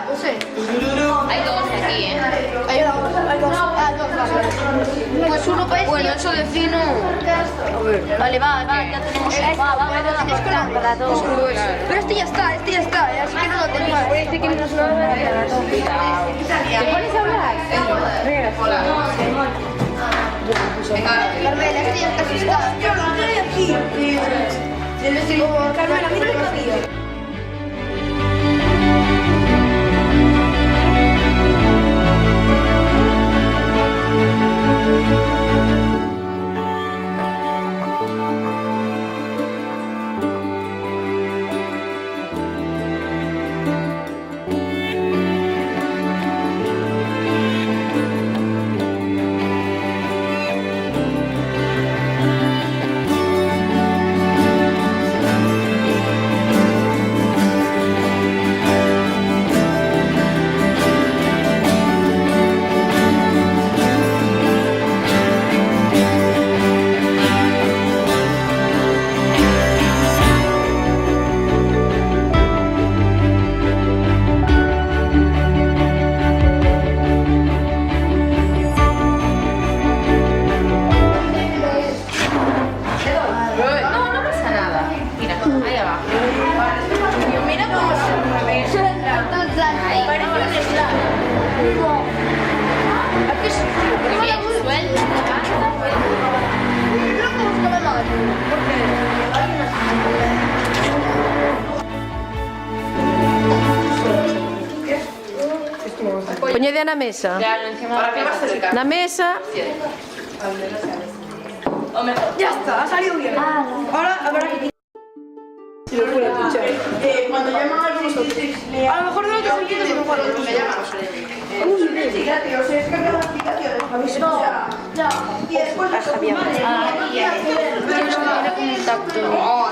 no sé. Hay dos aquí, ¿eh? Hay dos. Ah, dos, vale. Pues uno para este. Bueno, eso de fino. Vale, va, ya tenemos. Es para dos. Pero este ya está, así que no lo tengo. Este que nos lo da para todo. ¿Te pones a hablar? Hola. Carmela, este ya está asustado. Yo lo trae aquí. Carmela, mira lo que había. Poñede na mesa. Claro, encima de la Na mesa. Ya está, ha salido bien. Ahora habrá que cuando llaman al 666, a lo mejor no lo tengo que cuando me llaman. Fíjate, os he descargado la aplicación, habéis escuchado. Ya. Y después la sabía. Tienes que tener contacto. No,